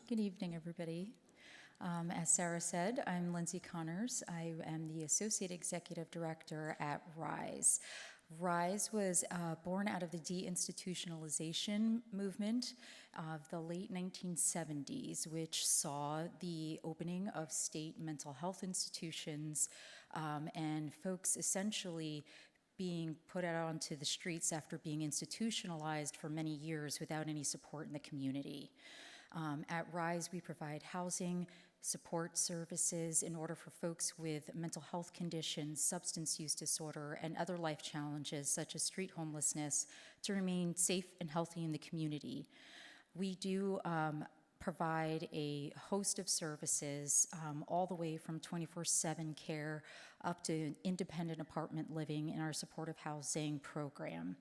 Good evening, everybody. As Sarah said, I'm Lindsey Connors. I am the Associate Executive Director at RISE. RISE was born out of the deinstitutionalization movement of the late 1970s, which saw the opening of state mental health institutions and folks essentially being put out onto the streets after being institutionalized for many years without any support in the community. At RISE, we provide housing, support services in order for folks with mental health conditions, substance use disorder, and other life challenges such as street homelessness to remain safe and healthy in the community. We do provide a host of services all the way from 24/7 care up to independent apartment living in our supportive housing program.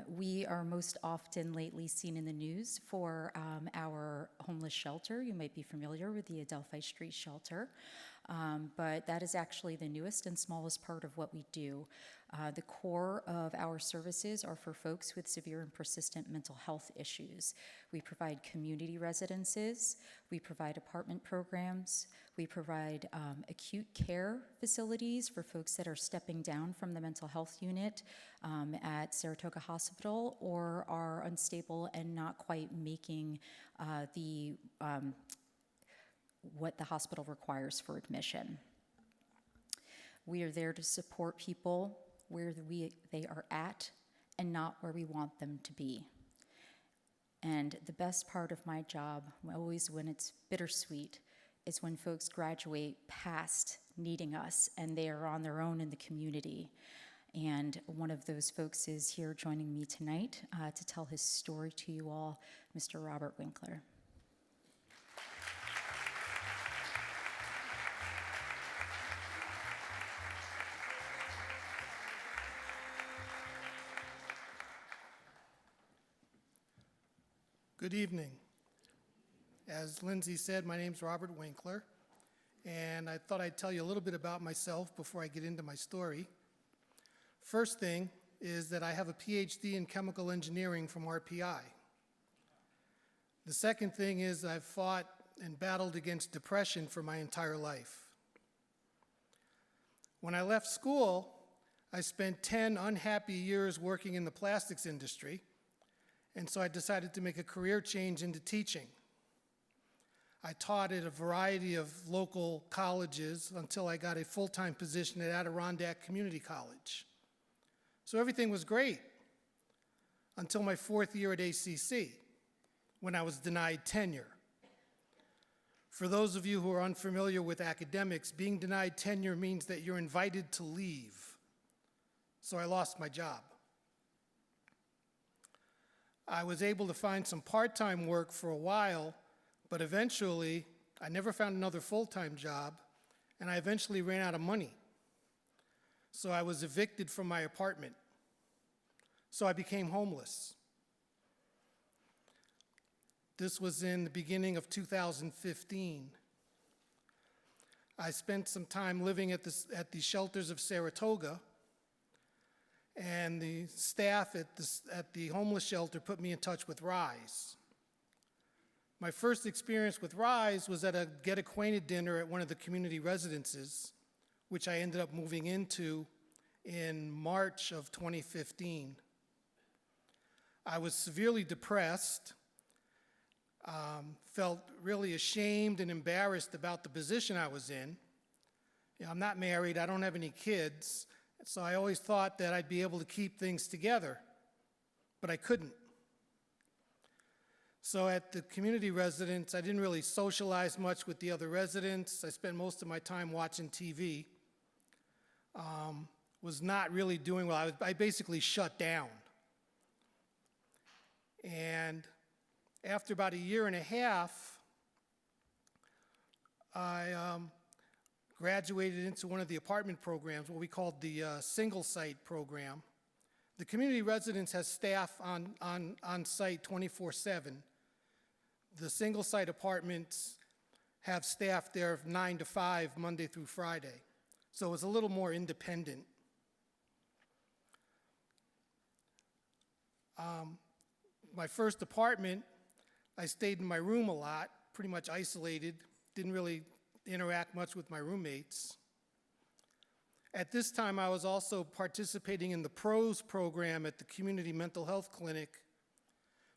We are most often lately seen in the news for our homeless shelter. You might be familiar with the Adelphi Street Shelter, but that is actually the newest and smallest part of what we do. The core of our services are for folks with severe and persistent mental health issues. We provide community residences, we provide apartment programs, we provide acute care facilities for folks that are stepping down from the mental health unit at Saratoga Hospital or are unstable and not quite making what the hospital requires for admission. We are there to support people where they are at and not where we want them to be. And the best part of my job, always when it's bittersweet, is when folks graduate past needing us and they are on their own in the community. And one of those folks is here joining me tonight to tell his story to you all, Mr. Robert Winkler. Good evening. As Lindsey said, my name's Robert Winkler, and I thought I'd tell you a little bit about myself before I get into my story. First thing is that I have a PhD in chemical engineering from RPI. The second thing is I've fought and battled against depression for my entire life. When I left school, I spent 10 unhappy years working in the plastics industry, and so I decided to make a career change into teaching. I taught at a variety of local colleges until I got a full-time position at Adirondack Community College. So everything was great until my fourth year at ACC, when I was denied tenure. For those of you who are unfamiliar with academics, being denied tenure means that you're invited to leave. So I lost my job. I was able to find some part-time work for a while, but eventually I never found another full-time job, and I eventually ran out of money. So I was evicted from my apartment. So I became homeless. This was in the beginning of 2015. I spent some time living at the shelters of Saratoga, and the staff at the homeless shelter put me in touch with RISE. My first experience with RISE was at a Get Acquainted dinner at one of the community residences, which I ended up moving into in March of 2015. I was severely depressed, felt really ashamed and embarrassed about the position I was in. You know, I'm not married, I don't have any kids, so I always thought that I'd be able to keep things together, but I couldn't. So at the community residence, I didn't really socialize much with the other residents. I spent most of my time watching TV. Was not really doing well. I basically shut down. And after about a year and a half, I graduated into one of the apartment programs, what we called the single site program. The community residence has staff on site 24/7. The single site apartments have staff there 9 to 5, Monday through Friday. So it was a little more independent. My first apartment I stayed in my room a lot, pretty much isolated, didn't really interact much with my roommates. At this time, I was also participating in the PROS program at the Community Mental Health Clinic.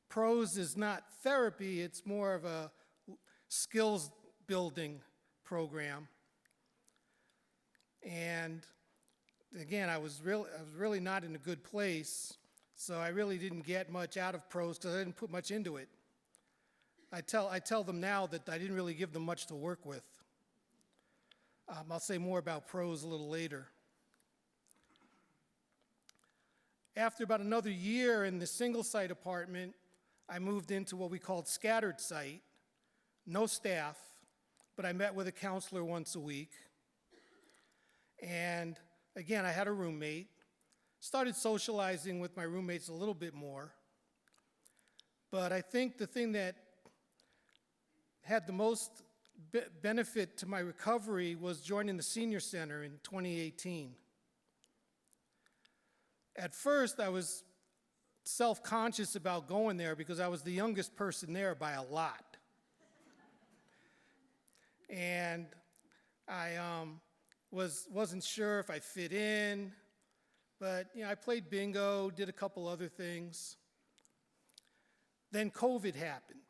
PROS is not therapy, it's more of a skills building program. And again, I was really not in a good place, so I really didn't get much out of PROS because I didn't put much into it. I tell them now that I didn't really give them much to work with. I'll say more about PROS a little later. After about another year in the single-site apartment, I moved into what we called scattered site, no staff, but I met with a counselor once a week. And again, I had a roommate, started socializing with my roommates a little bit more. But I think the thing that had the most benefit to my recovery was joining the senior center in 2018. At first, I was self-conscious about going there because I was the youngest person there by a lot. And I wasn't sure if I fit in, but I played bingo, did a couple other things. Then COVID happened.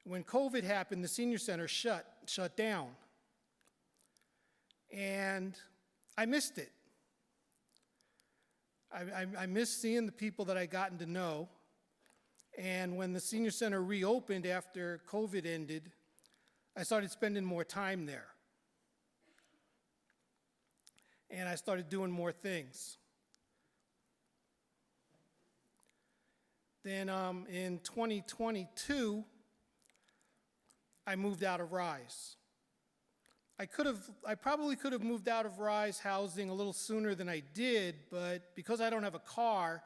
When COVID happened, the senior center shut down. And I missed it. I missed seeing the people that I'd gotten to know. And when the senior center reopened after COVID ended, I started spending more time there. And I started doing more things. Then in 2022, I moved out of Rise. I probably could have moved out of Rise housing a little sooner than I did, but because I don't have a car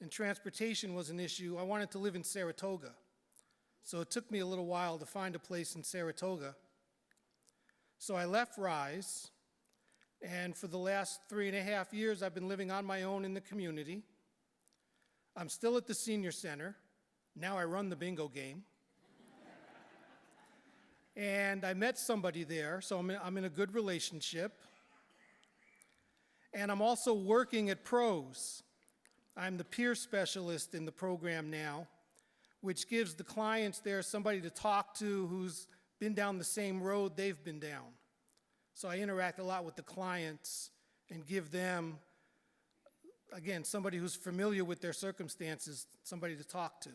and transportation was an issue, I wanted to live in Saratoga. So it took me a little while to find a place in Saratoga. So I left Rise, and for the last 3.5 years, I've been living on my own in the community. I'm still at the senior center. Now I run the bingo game. And I met somebody there, so I'm in a good relationship. And I'm also working at PROS. I'm the peer specialist in the program now, which gives the clients there somebody to talk to who's been down the same road they've been down. So I interact a lot with the clients and give them, again, somebody who's familiar with their circumstances, somebody to talk to.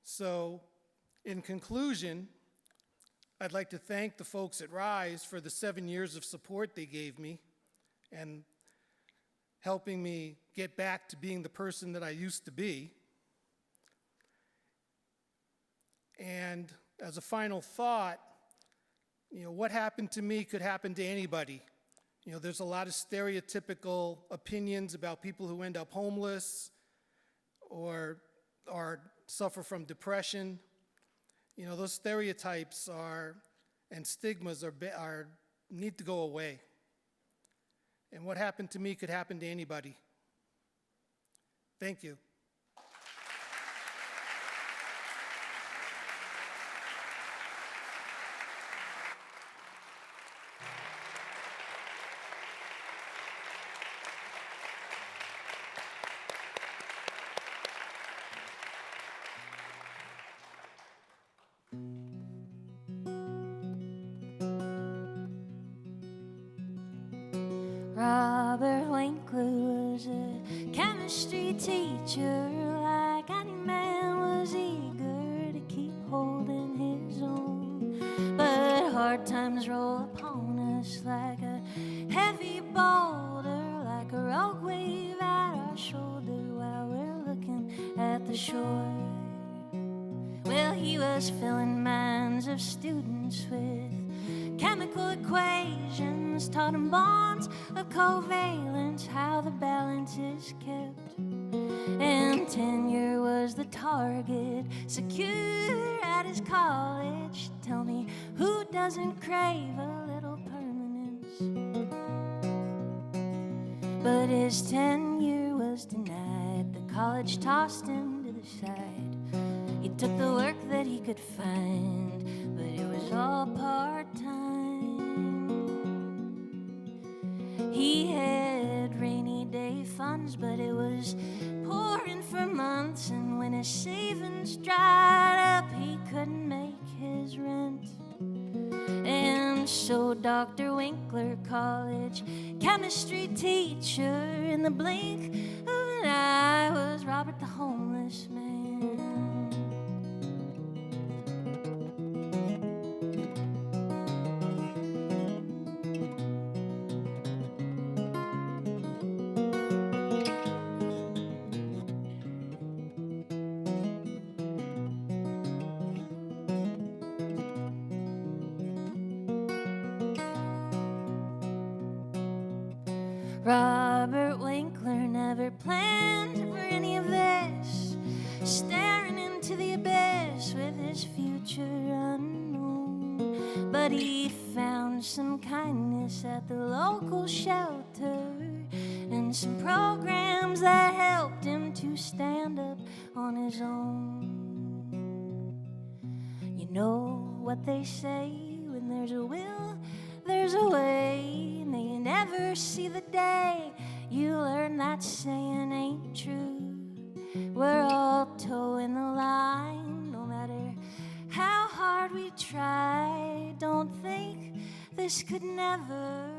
So, in conclusion, I'd like to thank the folks at Rise for the 7 years of support they gave me and helping me get back to being the person that I used to be. And as a final thought, what happened to me could happen to anybody. There's a lot of stereotypical opinions about people who end up homeless or suffer from depression. Those stereotypes and stigmas need to go away. And what happened to me could happen to anybody. Thank you. Robert Winkler was a chemistry teacher. Like any man, was eager to keep holding his own. But hard times roll upon us like a heavy boulder, like a rogue wave at our shoulder while we're looking at the shore. Well, he was filling minds of students with chemical equations, taught them bonds of covalence, how the balance is kept. And tenure was the target, secure at his college. Tell me, who doesn't crave a little permanence? But his tenure was denied. The college tossed him to the side. He took the work that he could find, but it was all part-time. He had rainy day funds, but it was pouring for months, and when his savings dried up, he couldn't make his rent. And so Dr. Winkler, college chemistry teacher, in the blink of an eye was Robert the homeless man. Robert Winkler never planned for any of this, staring into the abyss with his future unknown. But he found some kindness at the local shelter and some programs that helped him to stand up on his own. You know what they say, when there's a will, there's a way. May you never see the day you learn that saying ain't true. We're all toeing the line, no matter how hard we try. Don't think this could never